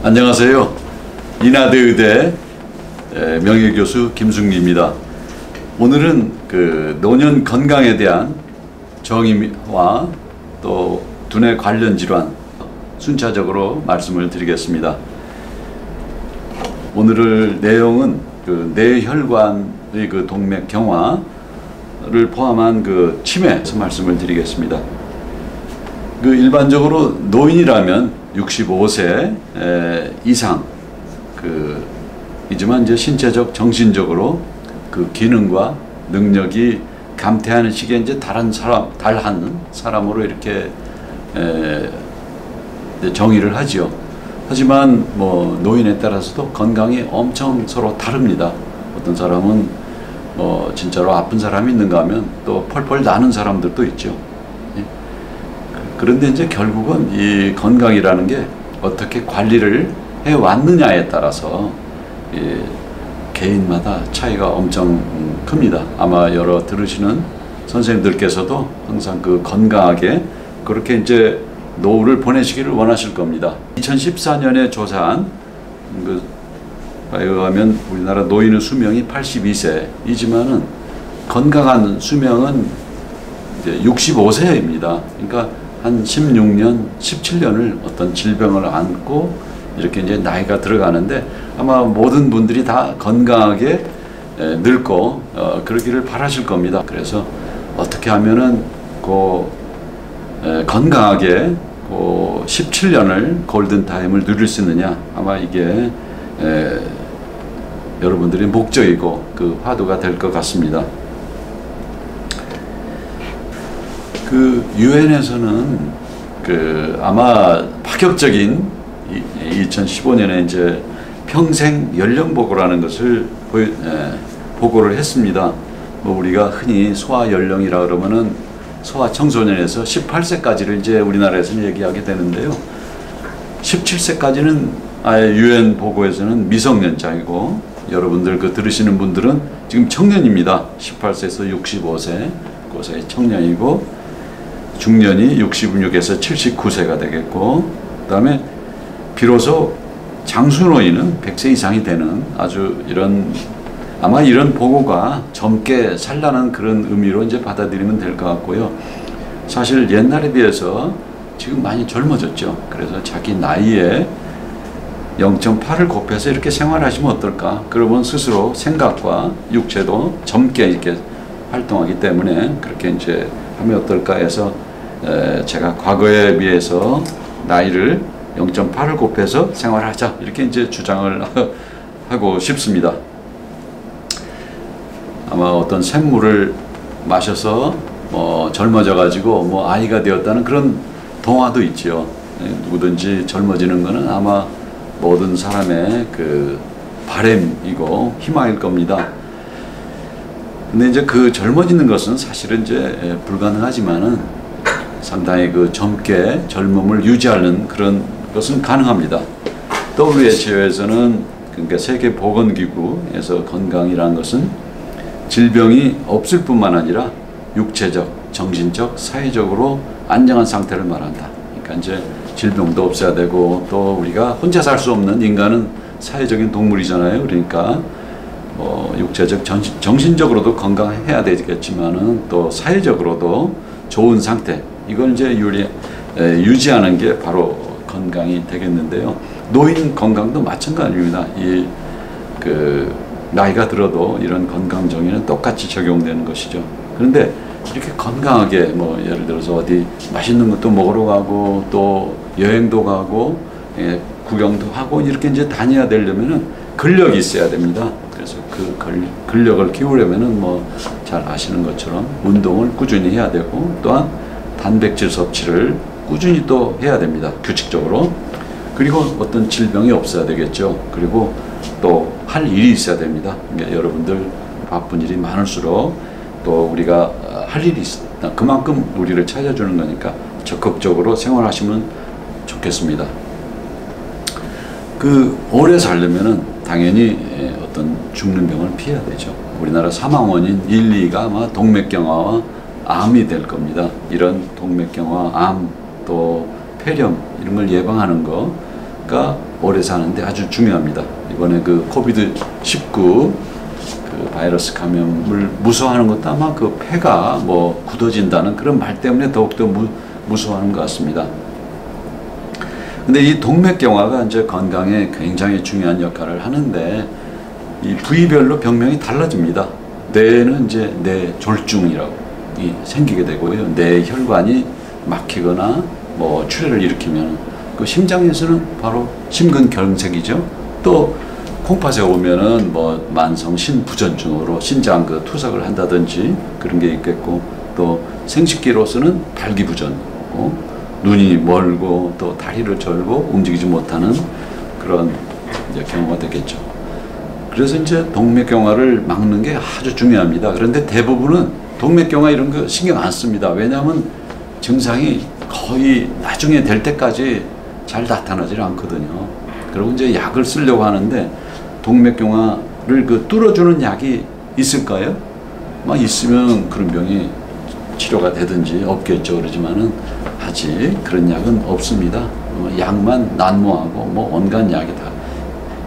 안녕하세요. 인하대 의대 명예교수 김승기입니다. 오늘은 그 노년 건강에 대한 정의와 또 두뇌 관련 질환 순차적으로 말씀을 드리겠습니다. 오늘 내용은 그 뇌혈관의 그 동맥 경화를 포함한 그 치매에서 말씀을 드리겠습니다. 그 일반적으로 노인이라면 65세 이상 이지만 이제 신체적, 정신적으로 그 기능과 능력이 감퇴하는 시기에 이제 달한 사람으로 이렇게 정의를 하지요. 하지만 뭐 노인에 따라서도 건강이 엄청 서로 다릅니다. 어떤 사람은 진짜로 아픈 사람이 있는가 하면 또 펄펄 나는 사람들도 있죠. 그런데 이제 결국은 이 건강이라는 게 어떻게 관리를 해 왔느냐에 따라서 개인마다 차이가 엄청 큽니다. 아마 여러 들으시는 선생님들께서도 항상 그 건강하게 그렇게 이제 노후를 보내시기를 원하실 겁니다. 2014년에 조사한 바에 의하면 우리나라 노인의 수명이 82세이지만은 건강한 수명은 이제 65세입니다. 그러니까 한 16년, 17년을 어떤 질병을 안고 이렇게 이제 나이가 들어가는데 아마 모든 분들이 다 건강하게 늙고 그러기를 바라실 겁니다. 그래서 어떻게 하면은 건강하게 17년을 골든타임을 누릴 수 있느냐, 아마 이게 여러분들의 목적이고 그 화두가 될 것 같습니다. 그 유엔에서는 아마 파격적인 2015년에 이제 평생 연령 보고라는 것을 보고를 했습니다. 뭐 우리가 흔히 소아 연령이라 그러면은 소아 청소년에서 18세까지를 이제 우리나라에서는 얘기하게 되는데요. 17세까지는 아예 유엔 보고에서는 미성년자이고, 여러분들 들으시는 분들은 지금 청년입니다. 18세에서 65세 그 사이 청년이고, 중년이 66에서 79세가 되겠고, 그 다음에 비로소 장수노인은 100세 이상이 되는 아주 아마 이런 보고가 젊게 살라는 그런 의미로 이제 받아들이면 될 것 같고요. 사실 옛날에 비해서 지금 많이 젊어졌죠. 그래서 자기 나이에 0.8을 곱해서 이렇게 생활하시면 어떨까? 그러면 스스로 생각과 육체도 젊게 이렇게 활동하기 때문에 그렇게 이제 하면 어떨까 해서 제가 과거에 비해서 나이를 0.8을 곱해서 생활하자 이렇게 이제 주장을 하고 싶습니다. 아마 어떤 생물을 마셔서 젊어져 가지고 아이가 되었다는 그런 동화도 있지요. 누구든지 젊어지는 것은 아마 모든 사람의 그 바람이고 희망일 겁니다. 근데 이제 그 젊어지는 것은 사실은 이제 불가능하지만은 상당히 그 젊음을 유지하는 그런 것은 가능합니다. WHO에서는 그러니까 세계보건기구에서 건강이라는 것은 질병이 없을 뿐만 아니라 육체적, 정신적, 사회적으로 안정한 상태를 말한다. 그러니까 이제 질병도 없어야 되고, 또 우리가 혼자 살 수 없는 인간은 사회적인 동물이잖아요. 그러니까 육체적, 정신적으로도 건강해야 되겠지만은 또 사회적으로도 좋은 상태, 이걸 이제 유지하는 게 바로 건강이 되겠는데요. 노인 건강도 마찬가지입니다. 나이가 들어도 이런 건강 정의는 똑같이 적용되는 것이죠. 그런데 이렇게 건강하게 예를 들어서 어디 맛있는 것도 먹으러 가고 또 여행도 가고 구경도 하고 이렇게 이제 다녀야 되려면은 근력이 있어야 됩니다. 그래서 그 근력을 키우려면은 잘 아시는 것처럼 운동을 꾸준히 해야 되고, 또한 단백질 섭취를 꾸준히 또 해야 됩니다. 규칙적으로. 그리고 어떤 질병이 없어야 되겠죠. 그리고 또 할 일이 있어야 됩니다. 그러니까 여러분들 바쁜 일이 많을수록 또 우리가 할 일이 있다. 그만큼 우리를 찾아주는 거니까 적극적으로 생활하시면 좋겠습니다. 오래 살려면은 당연히 어떤 죽는 병을 피해야 되죠. 우리나라 사망 원인 1, 2가 아마 동맥경화와 암이 될 겁니다. 이런 동맥경화, 암, 또 폐렴 이런 걸 예방하는 거가 오래 사는데 아주 중요합니다. 이번에 그 코비드-19 그 바이러스 감염을 무서워하는 것도 아마 그 폐가 뭐 굳어진다는 그런 말 때문에 더욱더 무서워하는 것 같습니다. 근데 이 동맥경화가 이제 건강에 굉장히 중요한 역할을 하는데 이 부위별로 병명이 달라집니다. 뇌는 이제 뇌졸중이라고 생기게 되고요. 뇌혈관이 막히거나 뭐 출혈을 일으키면 그 심장에서는 바로 심근경색이죠. 또 콩팥에 오면은 뭐 만성 신부전증으로 신장 그 투석을 한다든지 그런 게 있겠고, 또 생식기로서는 발기부전, 눈이 멀고 또 다리를 절고 움직이지 못하는 그런 이제 경우가 되겠죠. 그래서 이제 동맥경화를 막는 게 아주 중요합니다. 그런데 대부분은 동맥경화 이런 거 신경 안 씁니다. 왜냐하면 증상이 거의 나중에 될 때까지 잘 나타나질 않거든요. 그리고 이제 약을 쓰려고 하는데 동맥경화를 그 뚫어주는 약이 있을까요? 막 있으면 그런 병이 치료가 되든지 없겠죠. 그러지만은 아직 그런 약은 없습니다. 약만 난무하고 뭐 온갖 약이 다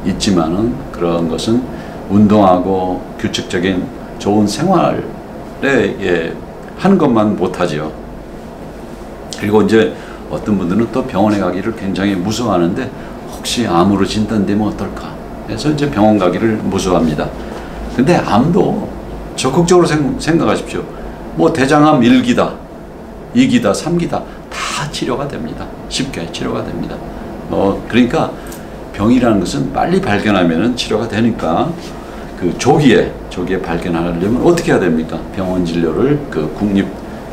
있지만은 그런 것은 운동하고 규칙적인 좋은 생활에 하는 것만 못하죠. 그리고 이제 어떤 분들은 또 병원에 가기를 굉장히 무서워하는데 혹시 암으로 진단되면 어떨까 해서 이제 병원 가기를 무서워합니다. 근데 암도 적극적으로 생각하십시오. 뭐 대장암 1기다, 2기다, 3기다 다 치료가 됩니다. 쉽게 치료가 됩니다. 그러니까 병이라는 것은 빨리 발견하면 치료가 되니까 그 조기에 발견하려면 어떻게 해야 됩니까? 병원 진료를 그 국립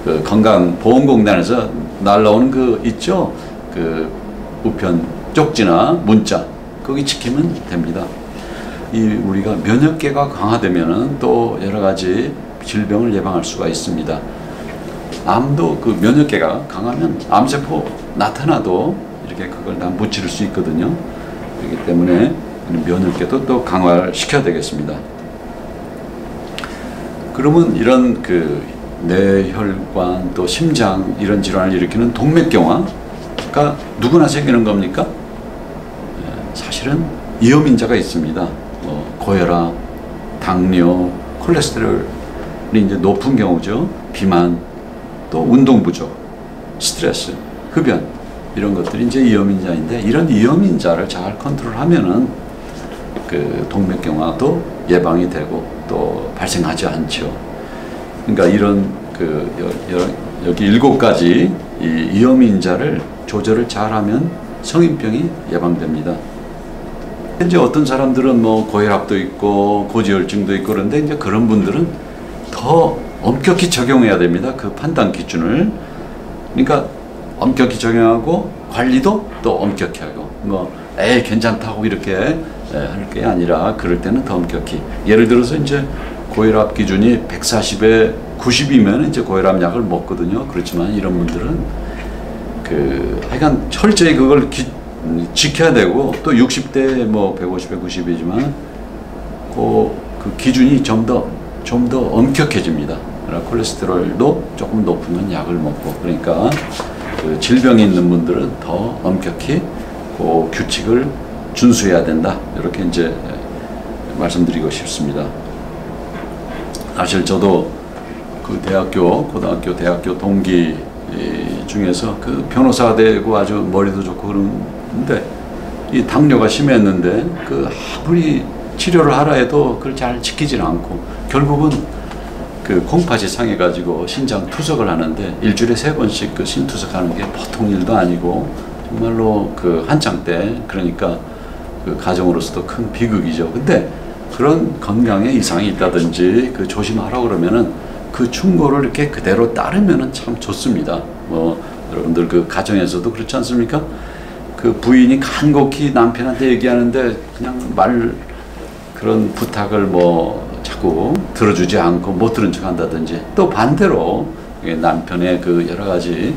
그 건강보험공단에서 날라오는 그 있죠? 그 우편 쪽지나 문자 거기 지키면 됩니다. 우리가 면역계가 강화되면은 또 여러 가지 질병을 예방할 수가 있습니다. 암도 그 면역계가 강하면 암세포 나타나도 이렇게 그걸 다 무찌를 수 있거든요. 그렇기 때문에 면역계도 또 강화를 시켜야 되겠습니다. 그러면 이런 그 뇌혈관 또 심장 이런 질환을 일으키는 동맥경화가 누구나 생기는 겁니까? 사실은 위험인자가 있습니다. 고혈압, 당뇨, 콜레스테롤이 이제 높은 경우죠. 비만, 또 운동 부족, 스트레스, 흡연 이런 것들이 이제 위험인자인데 이런 위험인자를 잘 컨트롤하면은 그 동맥경화도 예방이 되고 또 발생하지 않죠. 그러니까 이런 그 여기 7가지 이 위험인자를 조절을 잘하면 성인병이 예방됩니다. 이제 어떤 사람들은 뭐 고혈압도 있고 고지혈증도 있고 그런데 이제 그런 분들은 더 엄격히 적용해야 됩니다. 그 판단 기준을. 그러니까 엄격히 적용하고 관리도 또 엄격히 하고 뭐 괜찮다고 이렇게 할 게 아니라 그럴 때는 더 엄격히. 예를 들어서 이제 고혈압 기준이 140에 90이면 이제 고혈압 약을 먹거든요. 그렇지만 이런 분들은 그 하여간 철저히 그걸 지켜야 되고 또 60대 뭐 150에 90이지만 그 기준이 좀 더 엄격해집니다. 그러나 콜레스테롤도 조금 높으면 약을 먹고 그러니까 그 질병이 있는 분들은 더 엄격히 그 규칙을 준수해야 된다. 이렇게 이제 말씀드리고 싶습니다. 사실 저도 그 고등학교, 대학교 동기 중에서 그 변호사가 되고 아주 머리도 좋고 그런데 이 당뇨가 심했는데 그 아무리 치료를 하라 해도 그걸 잘 지키질 않고 결국은 그 콩팥이 상해가지고 신장 투석을 하는데 일주일에 3번씩 그 신투석하는 게 보통 일도 아니고 정말로 그 한창 때 그러니까 그 가정으로서도 큰 비극이죠. 근데 그런 건강에 이상이 있다든지 그 조심하라고 그러면은 그 충고를 이렇게 그대로 따르면은 참 좋습니다. 뭐 여러분들 그 가정에서도 그렇지 않습니까? 그 부인이 간곡히 남편한테 얘기하는데 그냥 그런 부탁을 뭐 자꾸 들어주지 않고 못 들은 척 한다든지 또 반대로 남편의 그 여러 가지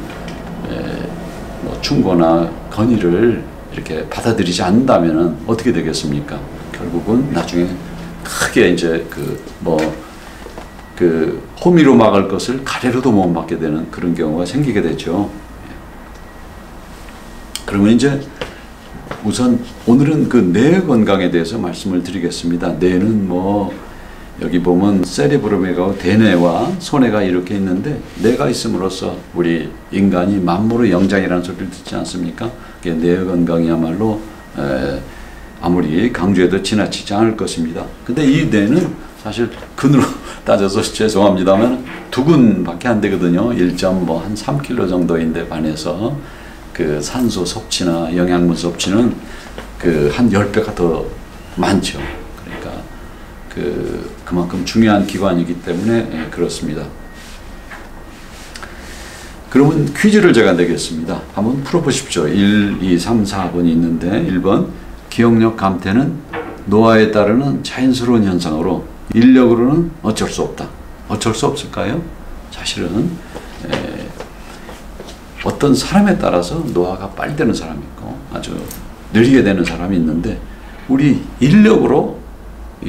뭐 충고나 건의를 이렇게 받아들이지 않는다면은 어떻게 되겠습니까? 결국은 나중에 크게 이제 호미로 막을 것을 가래로도 못 막게 되는 그런 경우가 생기게 되죠. 그러면 이제 우선 오늘은 그 뇌 건강에 대해서 말씀을 드리겠습니다. 뇌는 뭐 여기 보면 세레브럼이라고 대뇌와 소뇌가 이렇게 있는데 뇌가 있음으로써 우리 인간이 만물의 영장이라는 소리를 듣지 않습니까? 뇌 건강이야말로 아무리 강조해도 지나치지 않을 것입니다. 근데 이 뇌는 사실 근으로 따져서 죄송합니다만 두근밖에 안 되거든요. 1.한 3kg 정도인데 반해서 그 산소 섭취나 영양분 섭취는 그 한 10배가 더 많죠. 그러니까 그만큼 중요한 기관이기 때문에 그렇습니다. 그러면 퀴즈를 제가 내겠습니다. 한번 풀어보십시오. 1, 2, 3, 4번이 있는데 1번 기억력 감퇴는 노화에 따르는 자연스러운 현상으로 인력으로는 어쩔 수 없다. 어쩔 수 없을까요? 사실은 어떤 사람에 따라서 노화가 빨리 되는 사람이 있고 아주 느리게 되는 사람이 있는데 우리 인력으로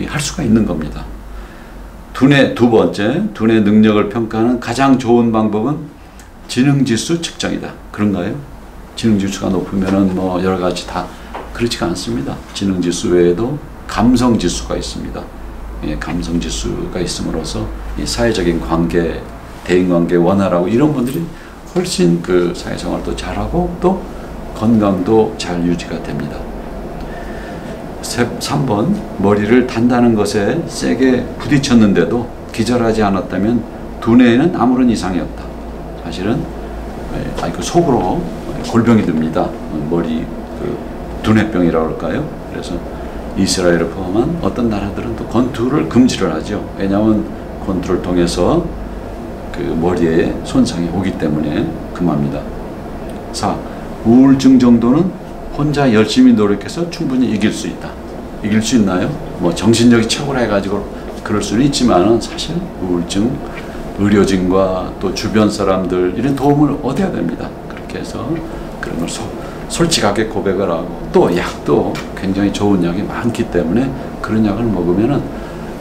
할 수가 있는 겁니다. 두 번째, 두뇌 능력을 평가하는 가장 좋은 방법은 지능지수 측정이다. 그런가요? 지능지수가 높으면은 뭐 여러 가지 다 그렇지가 않습니다. 지능지수 외에도 감성지수가 있습니다. 감성지수가 있음으로써 이 사회적인 관계, 대인관계 원활하고 이런 분들이 훨씬 그 사회생활도 잘하고 또 건강도 잘 유지가 됩니다. 3번 머리를 단다는 것에 세게 부딪혔는데도 기절하지 않았다면 두뇌에는 아무런 이상이 없다. 사실은 그 속으로 골병이 듭니다. 머리 두뇌병이라고 할까요? 그래서 이스라엘을 포함한 어떤 나라들은 또 권투를 금지를 하죠. 왜냐하면 권투를 통해서 그 머리에 손상이 오기 때문에 금합니다. 4. 우울증 정도는 혼자 열심히 노력해서 충분히 이길 수 있다. 이길 수 있나요? 뭐 정신력이 최고라해가지고 그럴 수는 있지만 사실 우울증, 의료진과 또 주변 사람들 이런 도움을 얻어야 됩니다. 그렇게 해서 그런 걸 솔직하게 고백을 하고 또 약도 굉장히 좋은 약이 많기 때문에 그런 약을 먹으면은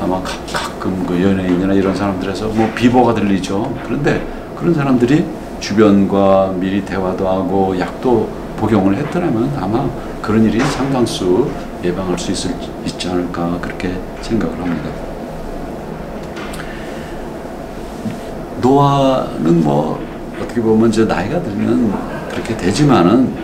아마 가끔 그 연예인이나 이런 사람들에서 뭐 비보가 들리죠. 그런데 그런 사람들이 주변과 미리 대화도 하고 약도 복용을 했더라면 아마 그런 일이 상당수 예방할 수 있지 않을까 그렇게 생각을 합니다. 노화는 뭐 어떻게 보면 이제 나이가 들면 그렇게 되지만은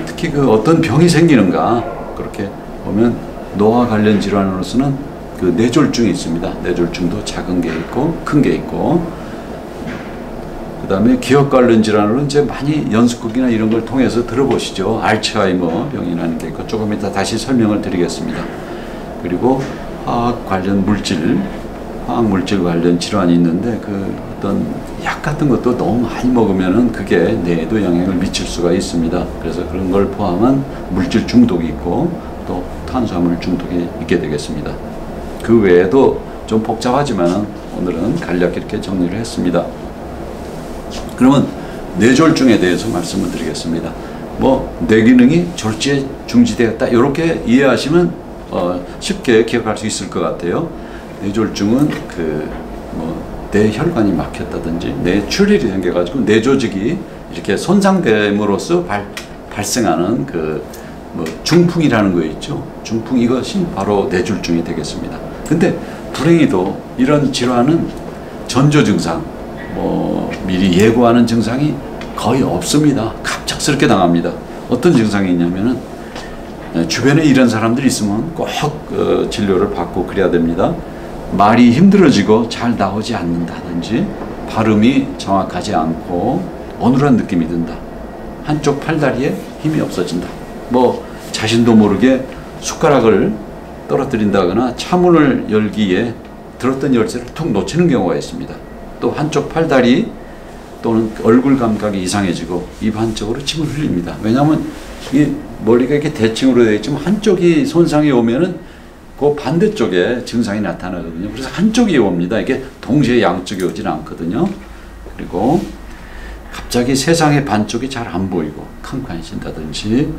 특히 그 어떤 병이 생기는가 그렇게 보면 노화 관련 질환으로서는 그 뇌졸중이 있습니다. 뇌졸중도 작은 게 있고 큰 게 있고 그 다음에 기억 관련 질환으로 이제 많이 연습극이나 이런 걸 통해서 들어보시죠. 알츠하이머 병이라는 게 있고 조금 이따 다시 설명을 드리겠습니다. 그리고 화학 물질 관련 질환이 있는데 그 어떤 약 같은 것도 너무 많이 먹으면은 그게 뇌에도 영향을 미칠 수가 있습니다. 그래서 그런 걸 포함한 물질 중독이 있고 또 탄수화물 중독이 있게 되겠습니다. 그 외에도 좀 복잡하지만 오늘은 간략히 이렇게 정리를 했습니다. 그러면 뇌졸중에 대해서 말씀을 드리겠습니다. 뭐 뇌기능이 졸지에 중지되었다 이렇게 이해하시면 쉽게 기억할 수 있을 것 같아요. 뇌졸중은 뇌혈관이 막혔다든지 뇌출혈이 생겨가지고 뇌조직이 이렇게 손상됨으로써 발생하는 중풍이라는 거 있죠. 중풍 이것이 바로 뇌졸중이 되겠습니다. 근데 불행히도 이런 질환은 전조 증상, 미리 예고하는 증상이 거의 없습니다. 갑작스럽게 당합니다. 어떤 증상이 있냐면은 주변에 이런 사람들이 있으면 꼭 진료를 받고 그래야 됩니다. 말이 힘들어지고 잘 나오지 않는다든지 발음이 정확하지 않고 어눌한 느낌이 든다. 한쪽 팔다리에 힘이 없어진다. 자신도 모르게 숟가락을 떨어뜨린다거나 차문을 열기에 들었던 열쇠를 툭 놓치는 경우가 있습니다. 또 한쪽 팔다리 또는 얼굴 감각이 이상해지고 입 한쪽으로 침을 흘립니다. 왜냐하면 이 머리가 이렇게 대칭으로 되어 있지만 한쪽이 손상이 오면은 그 반대쪽에 증상이 나타나거든요. 그래서 한쪽이 옵니다. 이게 동시에 양쪽이 오진 않거든요. 그리고 갑자기 세상의 반쪽이 잘 안 보이고 캄캄해진다든지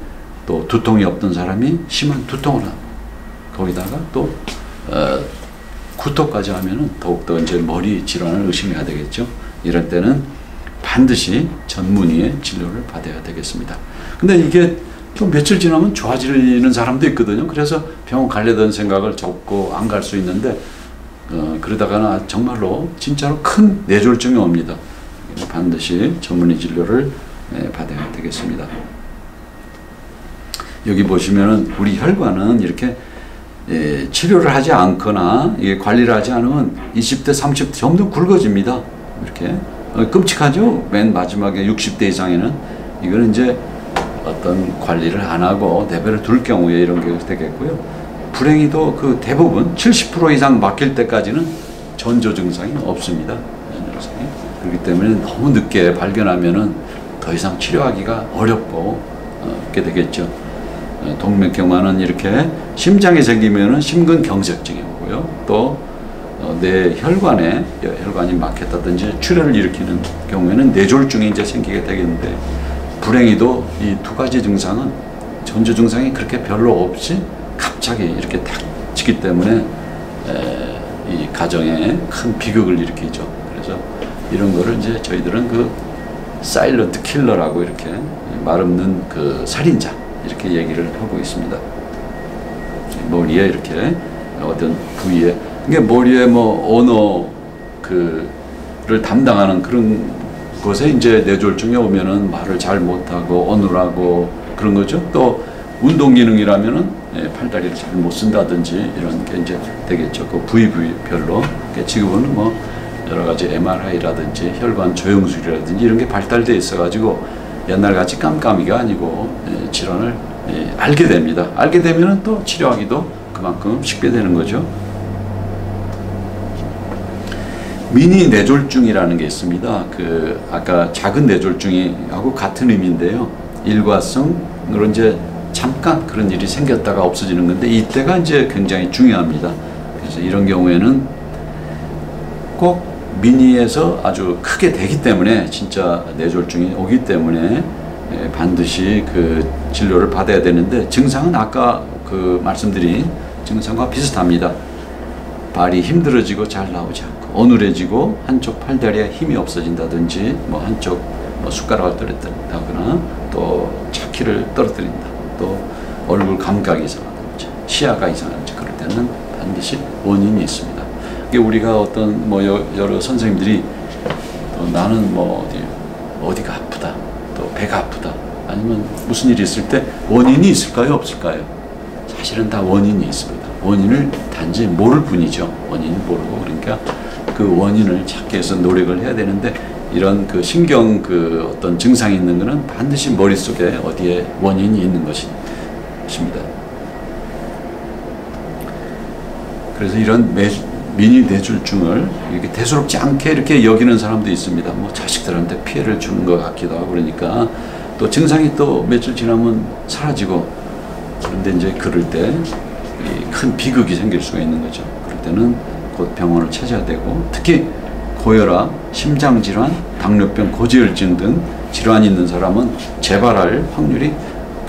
또 두통이 없던 사람이 심한 두통을 합니다. 거기다가 또 구토까지 하면은 더욱더 이제 머리 질환을 의심해야 되겠죠. 이럴 때는 반드시 전문의의 진료를 받아야 되겠습니다. 근데 이게 또 며칠 지나면 좋아지는 사람도 있거든요. 그래서 병원 가려던 생각을 접고 안 갈 수 있는데 그러다가는 정말로 진짜로 큰 뇌졸중이 옵니다. 반드시 전문의 진료를 받아야 되겠습니다. 여기 보시면은 우리 혈관은 이렇게 치료를 하지 않거나 관리를 하지 않으면 20대, 30대 점점 굵어집니다. 이렇게 끔찍하죠. 맨 마지막에 60대 이상에는 이거는 이제 어떤 관리를 안 하고 내버려 둘 경우에 이런 게 되겠고요. 불행히도 그 대부분 70% 이상 막힐 때까지는 전조 증상이 없습니다. 그렇기 때문에 너무 늦게 발견하면은 더 이상 치료하기가 어렵고 그렇게 되겠죠. 동맥경화는 이렇게 심장에 생기면은 심근경색증이 오고요. 또 내 혈관에 혈관이 막혔다든지 출혈을 일으키는 경우에는 뇌졸중이 이제 생기게 되겠는데 불행히도 이 두 가지 증상은 전조 증상이 그렇게 별로 없이 갑자기 이렇게 닥치기 때문에 이 가정에 큰 비극을 일으키죠. 그래서 이런 거를 이제 저희들은 그 사일런트 킬러라고 이렇게 말 없는 그 살인자 이렇게 얘기를 하고 있습니다. 머리에 이렇게 어떤 부위에 이게 머리에 뭐 언어 그를 담당하는 그런 곳에 이제 뇌졸중이 오면은 말을 잘 못하고 어눌하고 그런 거죠. 또 운동 기능이라면은 팔다리를 잘 못 쓴다든지 이런 게 이제 되겠죠. 그 부위별로 지금은 뭐 여러 가지 MRI라든지 혈관 조영술이라든지 이런 게 발달돼 있어가지고 옛날 같이 깜깜이가 아니고 질환을 알게 됩니다. 알게 되면은 또 치료하기도 그만큼 쉽게 되는 거죠. 미니 뇌졸중이라는 게 있습니다. 그 아까 작은 뇌졸중이하고 같은 의미인데요. 일과성으로 이제 잠깐 그런 일이 생겼다가 없어지는 건데 이때가 이제 굉장히 중요합니다. 그래서 이런 경우에는 꼭 미니에서 아주 크게 되기 때문에 진짜 뇌졸중이 오기 때문에 반드시 그 진료를 받아야 되는데 증상은 아까 그 말씀드린 증상과 비슷합니다. 발이 힘들어지고 잘 나오지 않고 어눌해지고 한쪽 팔다리에 힘이 없어진다든지 뭐 한쪽 뭐 숟가락을 떨어뜨린다거나 또 차키를 떨어뜨린다 또 얼굴 감각이 이상하든지 시야가 이상하든지 그럴 때는 반드시 원인이 있습니다. 이게 우리가 어떤 뭐 여러 선생님들이 나는 뭐 어디가 아프다 또 배가 아프다 아니면 무슨 일이 있을 때 원인이 있을까요 없을까요? 사실은 다 원인이 있습니다. 원인을 단지 모를 뿐이죠. 원인을 모르고 그러니까 그 원인을 찾기 위해서 노력을 해야 되는데 이런 그 신경 그 어떤 증상이 있는 거는 반드시 머릿속에 어디에 원인이 있는 것입니다. 그래서 이런 미니 뇌졸중을 이렇게 대수롭지 않게 이렇게 여기는 사람도 있습니다. 뭐 자식들한테 피해를 주는 것 같기도 하고 그러니까 또 증상이 또 며칠 지나면 사라지고 그런데 이제 그럴 때 큰 비극이 생길 수가 있는 거죠. 그럴 때는 곧 병원을 찾아야 되고 특히 고혈압, 심장질환, 당뇨병, 고지혈증 등 질환이 있는 사람은 재발할 확률이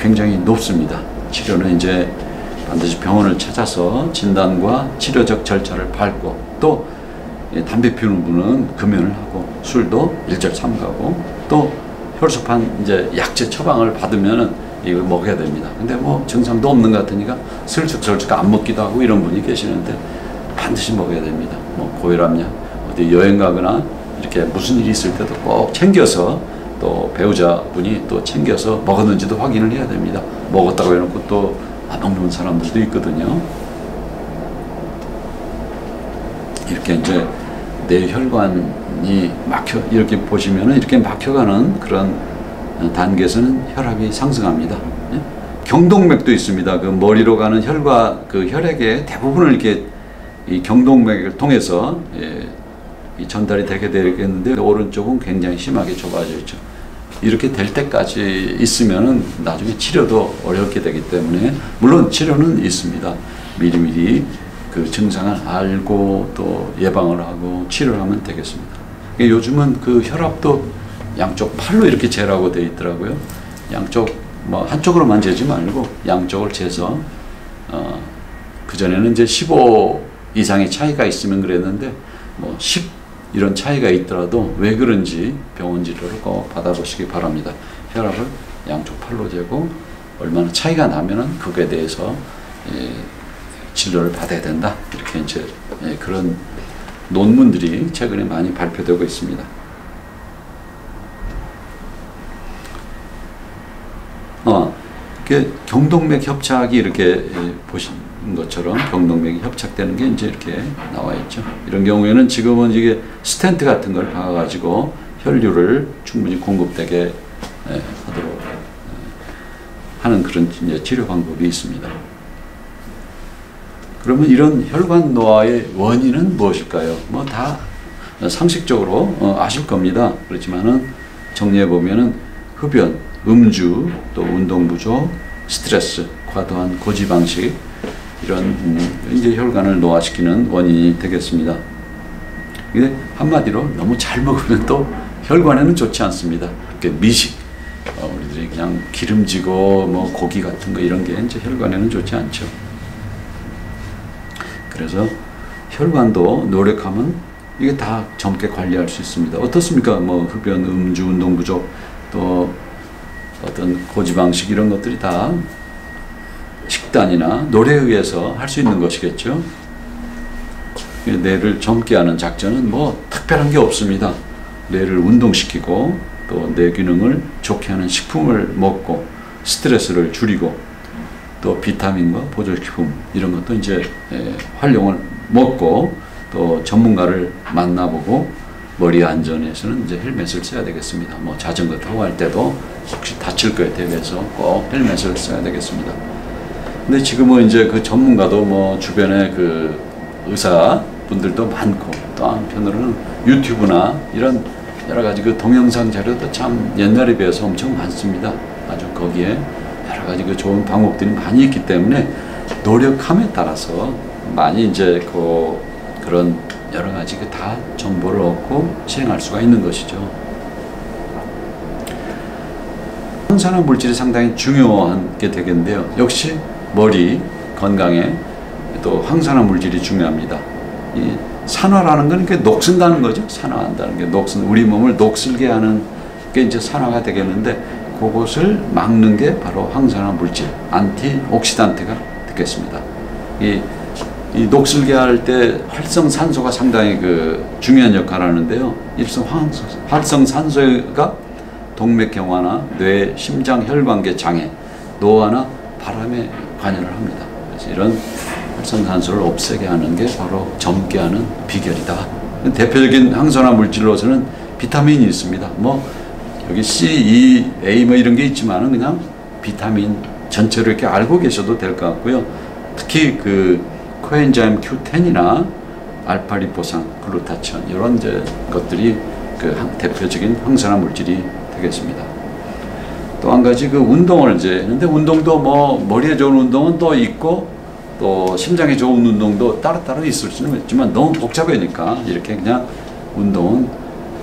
굉장히 높습니다. 치료는 이제 반드시 병원을 찾아서 진단과 치료적 절차를 밟고 또 담배 피우는 분은 금연을 하고 술도 일절 삼가고 또 혈소판 이제 약제 처방을 받으면은 이걸 먹어야 됩니다. 근데 뭐 증상도 없는 것 같으니까 슬쩍슬쩍 안 먹기도 하고 이런 분이 계시는데 반드시 먹어야 됩니다. 뭐 고혈압약 어디 여행 가거나 이렇게 무슨 일이 있을 때도 꼭 챙겨서 또 배우자분이 또 챙겨서 먹었는지도 확인을 해야 됩니다. 먹었다고 해놓고 또 안 먹는 사람들도 있거든요. 이렇게 이제 뇌혈관이 막혀 이렇게 보시면은 이렇게 막혀가는 그런 단계에서는 혈압이 상승합니다. 경동맥도 있습니다. 그 머리로 가는 그 혈액의 대부분을 이렇게 이 경동맥을 통해서 이 전달이 되게 되겠는데 오른쪽은 굉장히 심하게 좁아져 있죠. 이렇게 될 때까지 있으면은 나중에 치료도 어렵게 되기 때문에 물론 치료는 있습니다. 미리미리 그 증상을 알고 또 예방을 하고 치료를 하면 되겠습니다. 요즘은 그 혈압도 양쪽 팔로 이렇게 재라고 되어 있더라고요. 양쪽 뭐 한쪽으로만 재지 말고 양쪽을 재서 그전에는 이제 15 이상의 차이가 있으면 그랬는데 뭐 10 이런 차이가 있더라도 왜 그런지 병원 진료를 꼭 받아보시기 바랍니다. 혈압을 양쪽 팔로 재고 얼마나 차이가 나면은 그거에 대해서 진료를 받아야 된다. 이렇게 이제 그런 논문들이 최근에 많이 발표되고 있습니다. 경동맥 협착이 이렇게 보시는 것처럼 경동맥이 협착되는 게 이제 이렇게 나와 있죠. 이런 경우에는 지금은 이게 스텐트 같은 걸 박아가지고 혈류를 충분히 공급되게 하도록 하는 그런 이제 치료 방법이 있습니다. 그러면 이런 혈관 노화의 원인은 무엇일까요? 뭐 다 상식적으로 아실 겁니다. 그렇지만은 정리해 보면은 흡연, 음주, 또 운동 부족, 스트레스, 과도한 고지방식 이런 이제 혈관을 노화시키는 원인이 되겠습니다. 이게 한마디로 너무 잘 먹으면 또 혈관에는 좋지 않습니다. 미식, 우리들이 그냥 기름지고 뭐 고기 같은 거 이런 게 이제 혈관에는 좋지 않죠. 그래서 혈관도 노력하면 이게 다 젊게 관리할 수 있습니다. 어떻습니까? 뭐 흡연, 음주, 운동 부족, 또 어떤 고지방식 이런 것들이 다 식단이나 노래에 의해서 할 수 있는 것이겠죠. 뇌를 젊게 하는 작전은 뭐 특별한 게 없습니다. 뇌를 운동시키고 또 뇌 기능을 좋게 하는 식품을 먹고 스트레스를 줄이고 또 비타민과 보조식품 이런 것도 이제 활용을 먹고 또 전문가를 만나보고 머리 안전에서는 이제 헬멧을 써야 되겠습니다. 뭐 자전거 타고 할 때도 혹시 다칠 거에 대비해서 꼭 헬멧을 써야 되겠습니다. 근데 지금은 이제 그 전문가도 뭐 주변에 그 의사 분들도 많고 또 한편으로는 유튜브나 이런 여러 가지 그 동영상 자료도 참 옛날에 비해서 엄청 많습니다. 아주 거기에 여러 가지 그 좋은 방법들이 많이 있기 때문에 노력함에 따라서 많이 이제 그런 여러 가지 그 다 정보를 얻고 시행할 수가 있는 것이죠. 항산화 물질이 상당히 중요한 게 되겠는데요. 역시 머리 건강에 또 항산화 물질이 중요합니다. 이 산화라는 건 이렇게 녹슨다는 거죠. 산화한다는 게 우리 몸을 녹슬게 하는 게 이제 산화가 되겠는데 그것을 막는 게 바로 항산화 물질, 안티옥시단트가 되겠습니다. 이 녹슬게 할 때 활성산소가 상당히 그 중요한 역할을 하는데요. 활성산소가 동맥경화나 뇌, 심장, 혈관계 장애, 노화나 바람에 관여를 합니다. 그래서 이런 활성산소를 없애게 하는 게 바로 젊게 하는 비결이다. 대표적인 항산화 물질로서는 비타민이 있습니다. 뭐 여기 C, E, A 뭐 이런 게 있지만은 그냥 비타민 전체로 이렇게 알고 계셔도 될 것 같고요. 특히 그 코엔자임 Q10이나 알파리포산, 글루타치온 이런 이제 것들이 그 대표적인 항산화 물질이 되겠습니다. 또 한 가지 그 운동을 이제 했는데 운동도 뭐 머리에 좋은 운동은 또 있고 또 심장에 좋은 운동도 따로따로 있을 수는 있지만 너무 복잡하니까 이렇게 그냥 운동은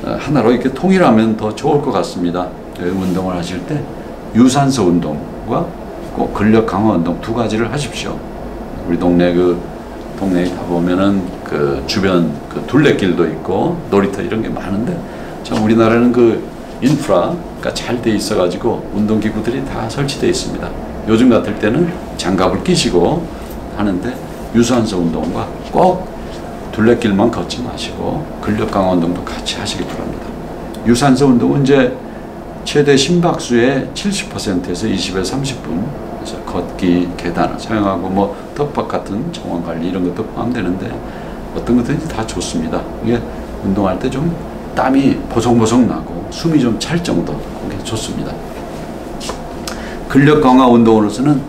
하나로 이렇게 통일하면 더 좋을 것 같습니다. 운동을 하실 때 유산소 운동과 꼭 근력 강화 운동 두 가지를 하십시오. 우리 동네에 가보면은 그 주변 그 둘레길도 있고 놀이터 이런 게 많은데 참 우리나라는 그 인프라가 잘 돼 있어가지고 운동기구들이 다 설치되어 있습니다. 요즘 같을 때는 장갑을 끼시고 하는데 유산소 운동과 꼭 둘레길만 걷지 마시고 근력 강화 운동도 같이 하시기 바랍니다. 유산소 운동은 이제 최대 심박수의 70%에서 20에서 30분 그래서 걷기, 계단을 사용하고 뭐 텃밭 같은 정원 관리 이런 것도 포함되는데 어떤 것든지 다 좋습니다. 이게 운동할 때 좀 땀이 보송보송 나고 숨이 좀 찰 정도 그게 좋습니다. 근력 강화 운동으로서는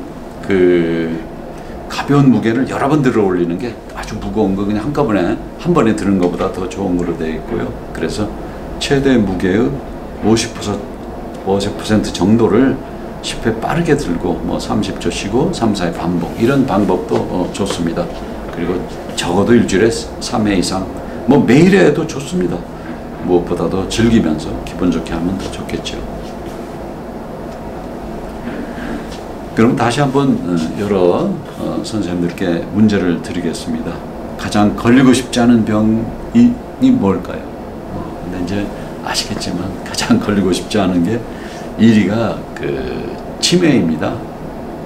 그 가벼운 무게를 여러 번 들어 올리는 게 아주 무거운 거 그냥 한꺼번에 한 번에 드는 것보다 더 좋은 거로 되어 있고요. 그래서 최대 무게의 50% 정도를 10회 빠르게 들고 뭐 30초 쉬고 3, 4회 반복 이런 방법도 좋습니다. 그리고 적어도 일주일에 3회 이상 뭐 매일 해도 좋습니다. 무엇보다도 즐기면서 기분 좋게 하면 더 좋겠죠. 그럼 다시 한번 여러 선생님들께 문제를 드리겠습니다. 가장 걸리고 싶지 않은 병이 뭘까요? 근데 이제 아시겠지만 가장 걸리고 싶지 않은 게 1위가 그 치매입니다.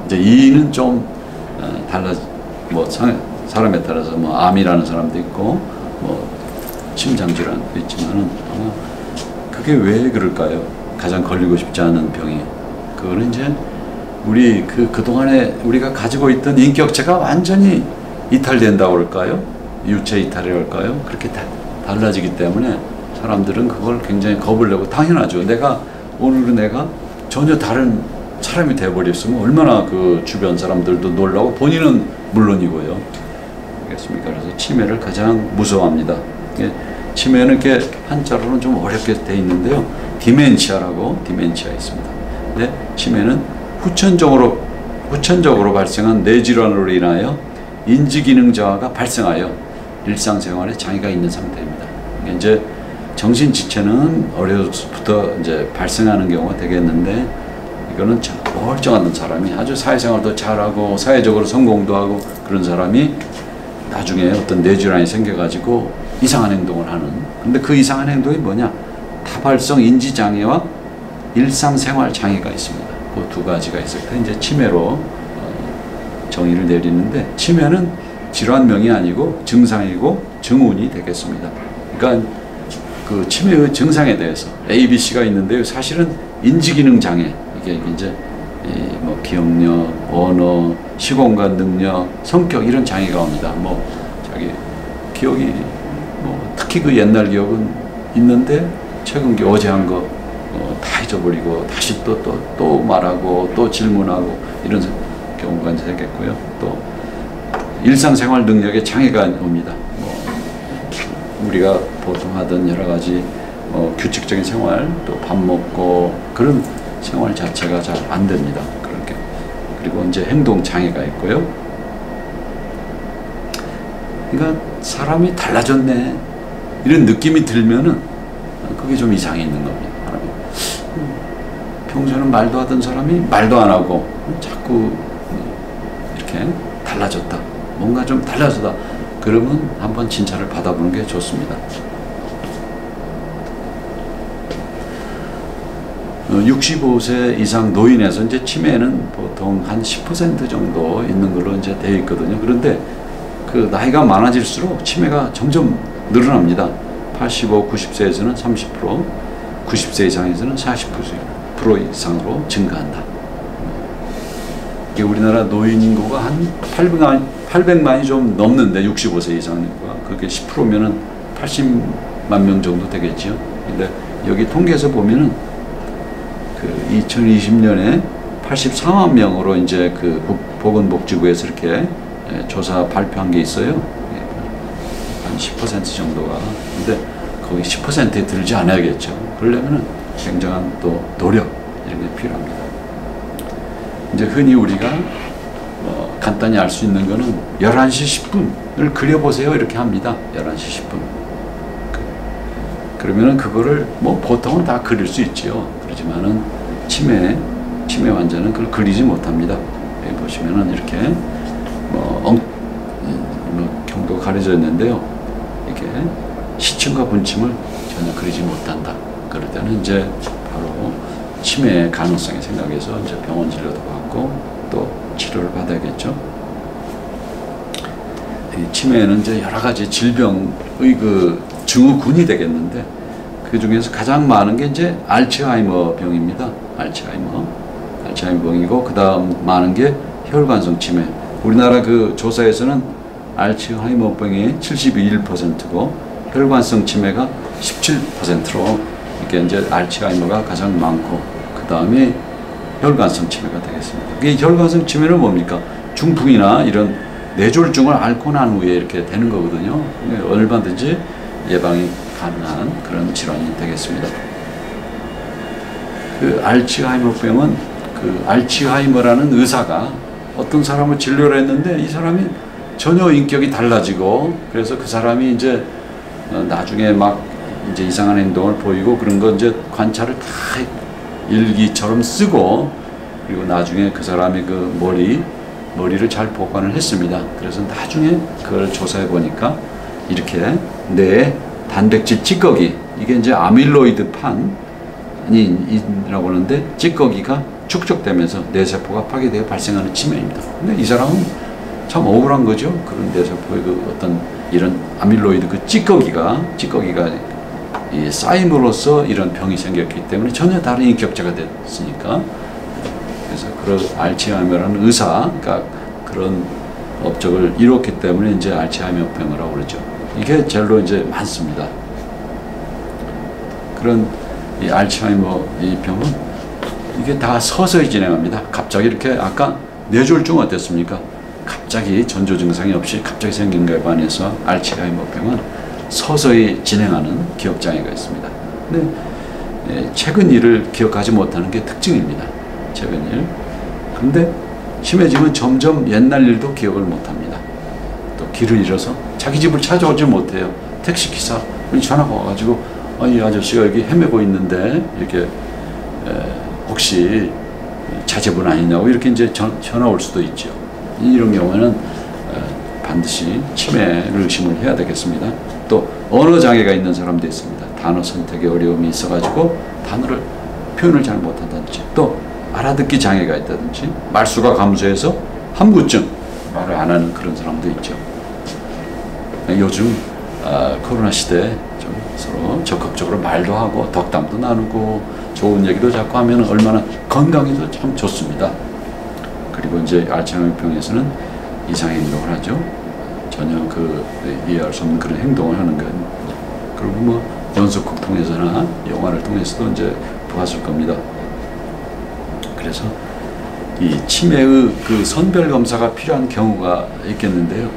이제 이는 좀 달라. 뭐 사람에 따라서 뭐 암이라는 사람도 있고 뭐 심장질환도 있지만은 아마 그게 왜 그럴까요? 가장 걸리고 싶지 않은 병이. 그거는 이제 우리 그동안에 우리가 가지고 있던 인격체가 완전히 이탈된다고 그럴까요? 유체 이탈이랄까요? 그렇게 달라지기 때문에 사람들은 그걸 굉장히 겁을 내고, 당연하죠. 오늘은 내가 전혀 다른 사람이 돼버렸으면 얼마나 그 주변 사람들도 놀라고 본인은 물론이고요. 알겠습니까? 그래서 치매를 가장 무서워합니다. 치매는 이렇게 한자로는 좀 어렵게 돼 있는데요. 디멘치아라고 디멘치아 있습니다. 근데 치매는 후천적으로 발생한 뇌질환으로 인하여 인지기능 저하가 발생하여 일상생활에 장애가 있는 상태입니다. 이제 정신지체는 어려서부터 이제 발생하는 경우가 되겠는데, 이거는 멀쩡한 사람이 아주 사회생활도 잘하고 사회적으로 성공도 하고 그런 사람이 나중에 어떤 뇌질환이 생겨가지고 이상한 행동을 하는. 근데 그 이상한 행동이 뭐냐? 다발성 인지장애와 일상생활 장애가 있습니다. 그 두 가지가 있을 때 이제 치매로 정의를 내리는데, 치매는 질환명이 아니고 증상이고 증후군이 되겠습니다. 그러니까 그 치매의 증상에 대해서 A, B, C가 있는데요. 사실은 인지기능 장애, 이게 이제 뭐 기억력, 언어, 시공간 능력, 성격 이런 장애가 옵니다. 뭐 자기 기억이 뭐 특히 그 옛날 기억은 있는데 최근 어제 한 거 다 잊어버리고 다시 또 말하고 또 질문하고 이런 경우가 생겼고요. 또 일상생활 능력에 장애가 옵니다. 뭐 우리가 보통 하던 여러 가지 규칙적인 생활, 또 밥 먹고 그런 생활 자체가 잘 안 됩니다. 그렇게. 그리고 이제 행동 장애가 있고요. 그러니까 사람이 달라졌네 이런 느낌이 들면은 그게 좀 이상이 있는 겁니다. 평소에는 말도 하던 사람이 말도 안 하고 자꾸 이렇게 달라졌다. 뭔가 좀 달라졌다. 그러면 한번 진찰을 받아보는 게 좋습니다. 65세 이상 노인에서 이제 치매는 보통 한 10% 정도 있는 걸로 이제 되어 있거든요. 그런데 그 나이가 많아질수록 치매가 점점 늘어납니다. 85, 90세에서는 30%, 90세 이상에서는 40% 이상으로 증가한다. 이게 우리나라 노인 인구가 한 800만이 좀 넘는데 65세 이상 인구가 그게 10%면은 80만 명 정도 되겠죠. 근데 여기 통계에서 보면은 그 2020년에 84만 명으로 이제 그 보건복지부에서 이렇게 조사 발표한 게 있어요. 한 10% 정도가. 근데 거기 10%에 들지 않아야겠죠. 그러려면은 굉장한 또 노력 이런 게 필요합니다. 이제 흔히 우리가 간단히 알 수 있는 거는 11시 10분을 그려보세요 이렇게 합니다. 11시 10분. 그러면은 그거를 뭐 보통은 다 그릴 수 있지요. 그렇지만은 치매 환자는 그걸 그리지 못합니다. 여기 보시면은 이렇게 경도가 가려져 있는데요. 이게 시침과 분침을 전혀 그리지 못한다. 그럴 때는 이제 바로 치매 가능성이 생각해서 이제 병원 진료도 받고 또 치료를 받아야겠죠. 이 치매는 이제 여러 가지 질병의 그 증후군이 되겠는데 그 중에서 가장 많은 게 이제 알츠하이머 병입니다. 알츠하이머 병이고 그 다음 많은 게 혈관성 치매. 우리나라 그 조사에서는 알츠하이머 병이 71%고 혈관성 치매가 17%로 이게 이제 알츠하이머가 가장 많고 그 다음에 혈관성 치매가 되겠습니다. 이 혈관성 치매는 뭡니까? 중풍이나 이런 뇌졸중을 앓고 난 후에 이렇게 되는 거거든요. 얼마든지 예방이 가능한 그런 질환이 되겠습니다. 그 알츠하이머병은 그 알츠하이머라는 의사가 어떤 사람을 진료를 했는데 이 사람이 전혀 인격이 달라지고 그래서 그 사람이 이제 나중에 막 이제 이상한 행동을 보이고 그런 거 이제 관찰을 다 일기처럼 쓰고 그리고 나중에 그 사람이 그 머리를 잘 보관을 했습니다. 그래서 나중에 그걸 조사해 보니까 이렇게 뇌 단백질 찌꺼기 이게 이제 아밀로이드 판이라고 하는데 찌꺼기가 축적되면서 뇌세포가 파괴되어 발생하는 치매입니다. 근데 이 사람은 참 억울한 거죠. 그런 뇌세포의 그 어떤 이런 아밀로이드 그 찌꺼기가 이 쌓임으로써 이런 병이 생겼기 때문에 전혀 다른 인격체가 됐으니까. 그래서 그런 알츠하이머라는 의사가 그런 업적을 이뤘기 때문에 이제 알츠하이머병이라고 그러죠. 이게 제일로 이제 많습니다. 그런 이 알츠하이머 이 병은 이게 다 서서히 진행합니다. 갑자기 이렇게 아까 뇌졸중 어땠습니까? 갑자기 전조 증상이 없이 갑자기 생긴 거에 반해서 알츠하이머병은 서서히 진행하는 기억 장애가 있습니다. 근데 최근 일을 기억하지 못하는 게 특징입니다. 최근 일. 그런데 심해지면 점점 옛날 일도 기억을 못합니다. 또 길을 잃어서 자기 집을 찾아오지 못해요. 택시기사 전화가 와가지고 이 아저씨가 여기 헤매고 있는데 이렇게 혹시 자제분 아니냐고 이렇게 이제 전화 올 수도 있죠. 이런 경우에는 반드시 치매를 의심을 해야 되겠습니다. 또 언어 장애가 있는 사람도 있습니다. 단어 선택에 어려움이 있어가지고 단어를 표현을 잘 못한다든지 또 알아듣기 장애가 있다든지 말수가 감소해서 함구증 말을 안 하는 그런 사람도 있죠. 요즘 코로나 시대에 좀 서로 적극적으로 말도 하고 덕담도 나누고 좋은 얘기도 자꾸 하면 얼마나 건강에도 참 좋습니다. 그리고 이제 알츠하이머병에서는 이상의 행동을 하죠. 전혀 이해할 수 없는 그런 행동을 하는 건 그리고 뭐 연속극 통해서나 영화를 통해서도 이제 보았을 겁니다. 그래서 이 치매의 그 선별 검사가 필요한 경우가 있겠는데요.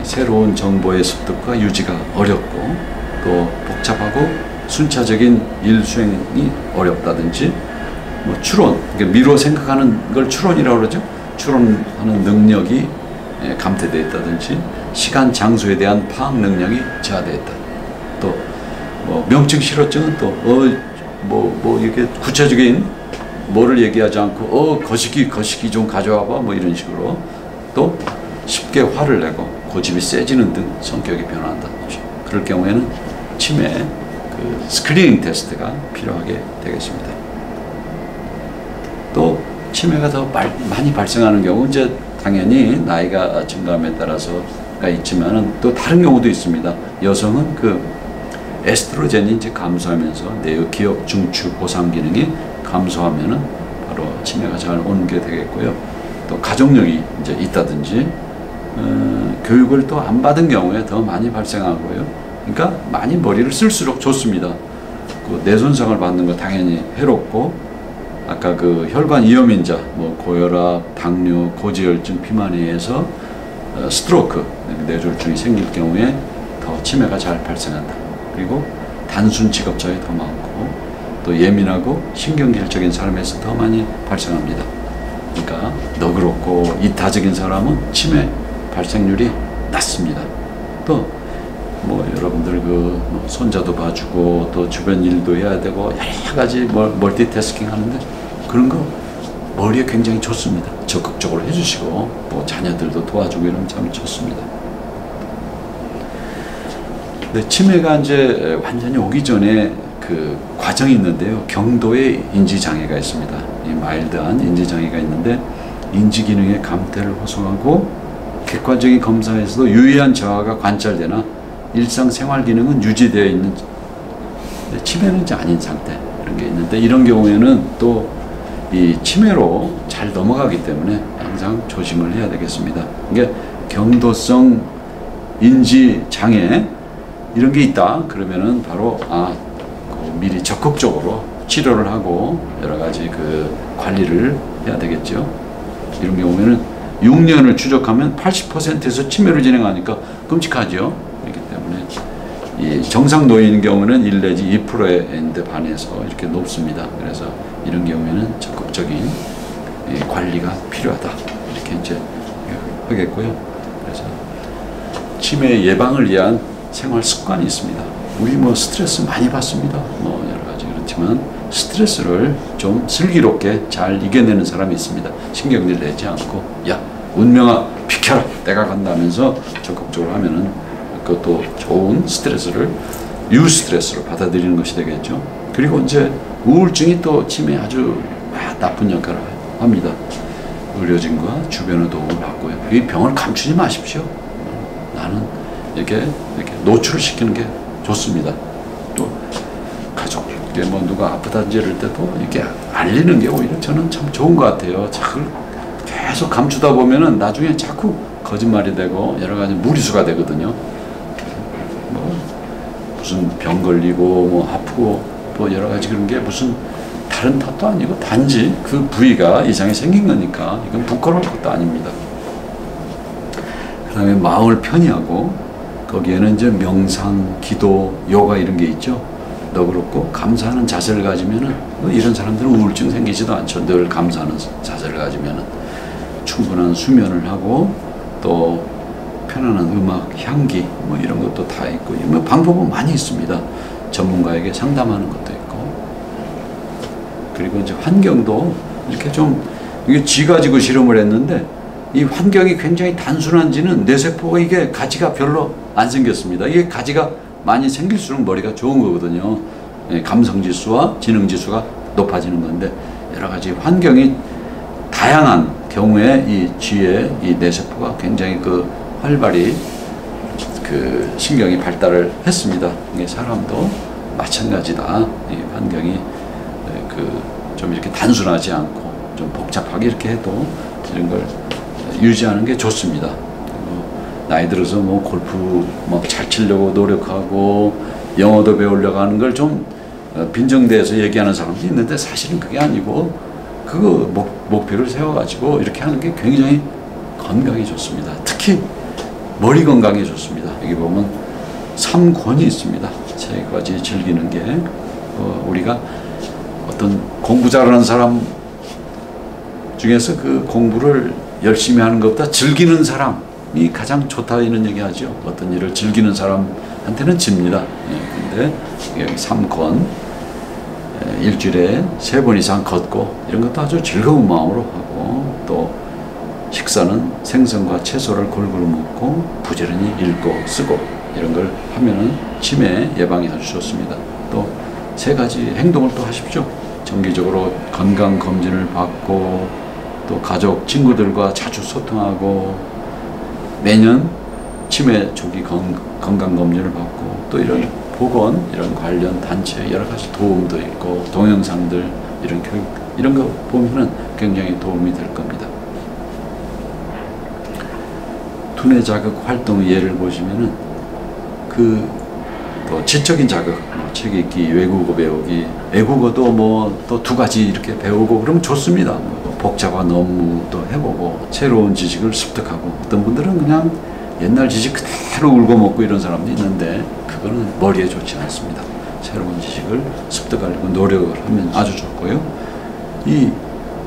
새로운 정보의 습득과 유지가 어렵고 또 복잡하고 순차적인 일 수행이 어렵다든지 뭐 추론, 그러니까 미뤄 생각하는 걸 추론이라고 그러죠. 추론하는 능력이 감퇴되어 있다든지 시간, 장소에 대한 파악 능력이 저하되어 있다. 또 뭐 명칭 실어증은 또 이렇게 구체적인 뭐를 얘기하지 않고 거시기 좀 가져와봐 뭐 이런 식으로 또 쉽게 화를 내고 고집이 세지는 등 성격이 변화한다든지 그럴 경우에는 치매 그 스크리닝 테스트가 필요하게 되겠습니다. 또 치매가 더 많이 발생하는 경우 이제 당연히 나이가 증가함에 따라서가 있지만은 또 다른 경우도 있습니다. 여성은 그 에스트로겐이 이제 감소하면서 뇌의 기억, 중추, 보상 기능이 감소하면은 바로 치매가 잘 오는 게 되겠고요. 또 가족력이 이제 있다든지 교육을 또 안 받은 경우에 더 많이 발생하고요. 그러니까 많이 머리를 쓸수록 좋습니다. 그 뇌손상을 받는 거 당연히 해롭고 아까 그 혈관 이염인자, 뭐 고혈압, 당뇨, 고지혈증, 비만에 의해서 스트로크, 뇌졸중이 생길 경우에 더 치매가 잘 발생한다. 그리고 단순 직업자에 더 많고 또 예민하고 신경질적인 사람에서 더 많이 발생합니다. 그러니까 너그럽고 이타적인 사람은 치매 발생률이 낮습니다. 또 뭐 여러분들 뭐 손자도 봐주고 또 주변 일도 해야 되고 여러 가지 멀티태스킹 하는데 그런 거 머리에 굉장히 좋습니다. 적극적으로 해주시고 또 자녀들도 도와주고 이러면 참 좋습니다. 근데 치매가 이제 완전히 오기 전에 그 과정이 있는데요. 경도의 인지장애가 있습니다. 이 마일드한 인지장애가 있는데 인지기능의 감퇴를 호소하고 객관적인 검사에서도 유의한 저하가 관찰되나 일상생활 기능은 유지되어 있는 치매는 이제 아닌 상태 이런 게 있는데 이런 경우에는 또 이 치매로 잘 넘어가기 때문에 항상 조심을 해야 되겠습니다. 이게 경도성 인지 장애 이런 게 있다 그러면은 바로 미리 적극적으로 치료를 하고 여러 가지 그 관리를 해야 되겠죠. 이런 경우에는 6년을 추적하면 80%에서 치매를 진행하니까 끔찍하죠. 그렇기 때문에 이 정상 노인인 경우는 1 내지 2%에 반해서 이렇게 높습니다. 그래서 이런 경우에는 적극적인 관리가 필요하다. 이렇게 이제 하겠고요. 그래서 치매 예방을 위한 생활 습관이 있습니다. 우리 뭐 스트레스 많이 받습니다. 뭐 여러 가지 그렇지만 스트레스를 좀 슬기롭게 잘 이겨내는 사람이 있습니다. 신경질 내지 않고 야 운명아 비켜라 내가 간다면서 적극적으로 하면은 그것도 좋은 스트레스를 유스트레스로 받아들이는 것이 되겠죠. 그리고 이제 우울증이 또 치매에 아주 나쁜 역할을 합니다. 의료진과 주변의 도움을 받고요. 이 병을 감추지 마십시오. 나는 이렇게 노출을 시키는 게 좋습니다. 또 가족에게 뭐 누가 아프다든지 이럴 때도 이렇게 알리는 게 오히려 저는 참 좋은 것 같아요. 자꾸 계속 감추다 보면은 나중에 자꾸 거짓말이 되고 여러 가지 무리수가 되거든요. 뭐 무슨 병 걸리고 뭐 아프고 또 여러 가지 그런 게 무슨 다른 탓도 아니고 단지 그 부위가 이상이 생긴 거니까 이건 부끄러울 것도 아닙니다. 그 다음에 마음을 편히 하고 거기에는 이제 명상, 기도, 요가 이런 게 있죠. 너그럽고 감사하는 자세를 가지면은 이런 사람들은 우울증 생기지도 않죠. 늘 감사하는 자세를 가지면은 충분한 수면을 하고 또 편안한 음악, 향기 뭐 이런 것도 다 있고 뭐 방법은 많이 있습니다. 전문가에게 상담하는 것도 있고 그리고 이제 환경도 이렇게 좀 이게 쥐 가지고 실험을 했는데 이 환경이 굉장히 단순한지는 뇌세포가 이게 가지가 별로 안 생겼습니다. 이게 가지가 많이 생길수록 머리가 좋은 거거든요. 감성지수와 지능지수가 높아지는 건데 여러 가지 환경이 다양한 경우에 이 쥐의 이 뇌세포가 굉장히 그 활발히 그 신경이 발달을 했습니다. 이게 사람도 마찬가지다. 이 환경이 그 좀 이렇게 단순하지 않고 좀 복잡하게 이렇게 해도 이런 걸 유지하는 게 좋습니다. 나이 들어서 뭐 골프 막 잘 치려고 노력하고 영어도 배우려고 하는 걸 좀 빈정대에서 얘기하는 사람도 있는데 사실은 그게 아니고 그거 목표를 세워가지고 이렇게 하는 게 굉장히 건강에 좋습니다. 특히 머리 건강에 좋습니다. 여기 보면 3권이 있습니다. 3가지 즐기는 게 우리가 어떤 공부 잘하는 사람 중에서 그 공부를 열심히 하는 것보다 즐기는 사람이 가장 좋다 이런 얘기하죠. 어떤 일을 즐기는 사람한테는 집니다. 근데 여기 3권 일주일에 3번 이상 걷고 이런 것도 아주 즐거운 마음으로 하고 또 식사는 생선과 채소를 골고루 먹고 부지런히 읽고 쓰고 이런 걸 하면은 치매 예방에 아주 좋습니다. 또 3가지 행동을 또 하십시오. 정기적으로 건강 검진을 받고 또 가족 친구들과 자주 소통하고 매년 치매 조기 건강 검진을 받고 또 이런 보건 이런 관련 단체 여러 가지 도움도 있고 동영상들 이런 교육 이런 거 보면은 굉장히 도움이 될 겁니다. 두뇌 자극 활동 예를 보시면은 또 지적인 자극, 책 읽기, 외국어 배우기, 외국어도 뭐 또 2가지 이렇게 배우고 그러면 좋습니다. 뭐 복잡한 업무도 해보고 새로운 지식을 습득하고 어떤 분들은 그냥 옛날 지식 그대로 울고 먹고 이런 사람도 있는데 그거는 머리에 좋지 않습니다. 새로운 지식을 습득하려고 노력을 하면 아주 좋고요. 이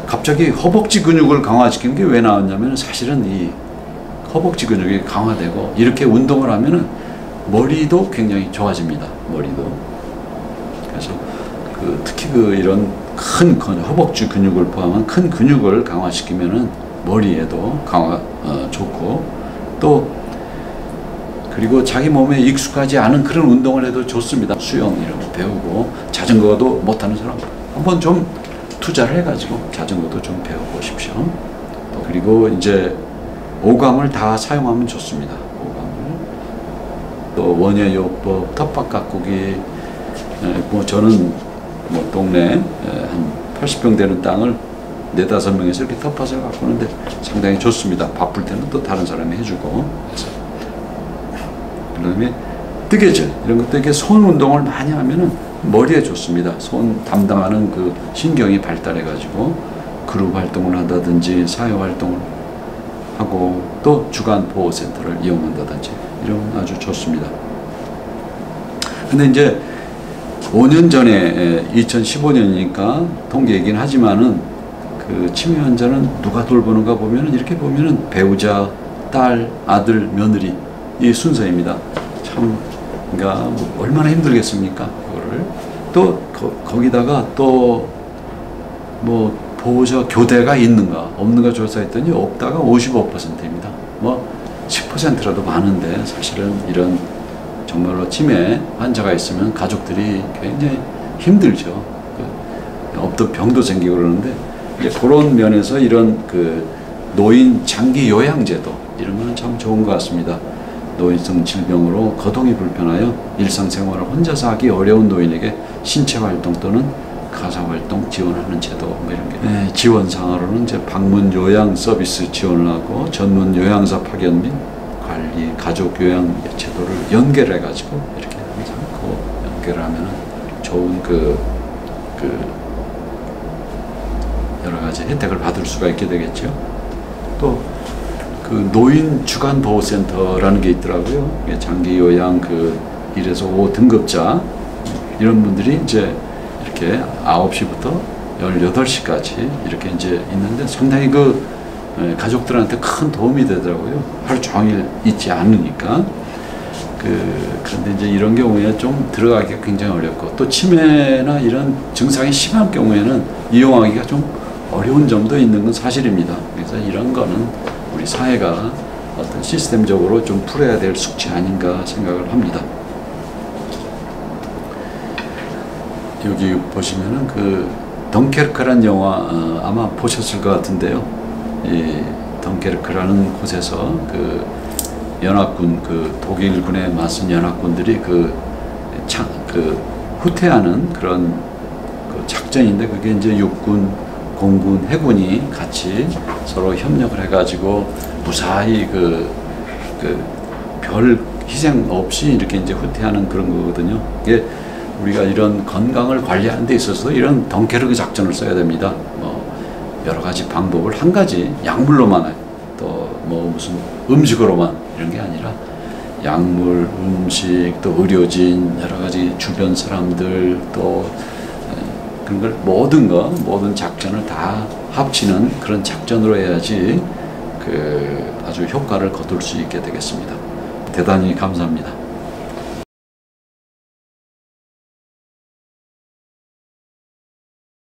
갑자기 허벅지 근육을 강화시키는 게 왜 나왔냐면 사실은 이 허벅지 근육이 강화되고 이렇게 운동을 하면은 머리도 굉장히 좋아집니다. 머리도. 그래서 특히 이런 큰 허벅지 근육을 포함한 큰 근육을 강화시키면은 머리에도 좋고 또 그리고 자기 몸에 익숙하지 않은 그런 운동을 해도 좋습니다. 수영 이런 거 배우고 자전거도 못하는 사람 한번 좀 투자를 해가지고 자전거도 좀 배워보십시오. 그리고 이제 오감을 다 사용하면 좋습니다. 또 원예요법, 텃밭 가꾸기, 뭐 저는 뭐 동네 한 80평 되는 땅을 4-5명에서 이렇게 텃밭을 가꾸는데 상당히 좋습니다. 바쁠 때는 또 다른 사람이 해주고. 그다음에 뜨개질 이런 것도 이렇게 손 운동을 많이 하면은 머리에 좋습니다. 손 담당하는 그 신경이 발달해가지고 그룹 활동을 한다든지 사회 활동을 하고 또 주간 보호센터를 이용한다든지 이러면 아주 좋습니다. 근데 이제 5년 전에 2015년이니까 통계이긴 하지만은 그 치매 환자는 누가 돌보는가 보면은 이렇게 보면은 배우자, 딸, 아들, 며느리 이 순서입니다. 참 그러니까 뭐 얼마나 힘들겠습니까? 그거를 또 거기다가 또 뭐 보호자 교대가 있는가 없는가 조사했더니 없다가 55%입니다. 뭐 10%라도 많은데 사실은 이런 정말로 치매 환자가 있으면 가족들이 굉장히 힘들죠. 없던 병도 생기고 그러는데 이제 그런 면에서 이런 그 노인 장기 요양제도 이런 거는 참 좋은 것 같습니다. 노인성 질병으로 거동이 불편하여 일상생활을 혼자서 하기 어려운 노인에게 신체 활동 또는 가사 활동 지원하는 제도 뭐 이런 게 지원 사항으로는 이제 방문 요양 서비스 지원을 하고 전문 요양사 파견 및 관리 가족 요양 제도를 연결해 가지고 이렇게 항상 그 연결하면은 좋은 그 여러 가지 혜택을 받을 수가 있게 되겠죠. 또 그 노인 주간 보호센터라는 게 있더라고요. 장기 요양 그 1에서 5 등급자 이런 분들이 이제 이렇게 9시부터 18시까지 이렇게 이제 있는데 상당히 그 가족들한테 큰 도움이 되더라고요. 하루 종일 있지 않으니까. 그런데 이제 이런 경우에 좀 들어가기가 굉장히 어렵고 또 치매나 이런 증상이 심한 경우에는 이용하기가 좀 어려운 점도 있는 건 사실입니다. 그래서 이런 거는 우리 사회가 어떤 시스템적으로 좀 풀어야 될 숙제 아닌가 생각을 합니다. 여기 보시면은 그 덩케르크라는 영화 아마 보셨을 것 같은데요. 이 덩케르크라는 곳에서 그 연합군 그 독일군에 맞선 연합군들이 그 후퇴하는 그런 그 작전인데 그게 이제 육군, 공군, 해군이 같이 서로 협력을 해가지고 무사히 별 희생 없이 이렇게 이제 후퇴하는 그런 거거든요. 이게 우리가 이런 건강을 관리하는 데 있어서 이런 덩케르크 작전을 써야 됩니다. 여러 가지 방법을 한 가지 약물로만 또 뭐 무슨 음식으로만 이런 게 아니라 약물, 음식, 또 의료진, 여러 가지 주변 사람들 또 그런 걸 모든 작전을 다 합치는 그런 작전으로 해야지 아주 효과를 거둘 수 있게 되겠습니다. 대단히 감사합니다.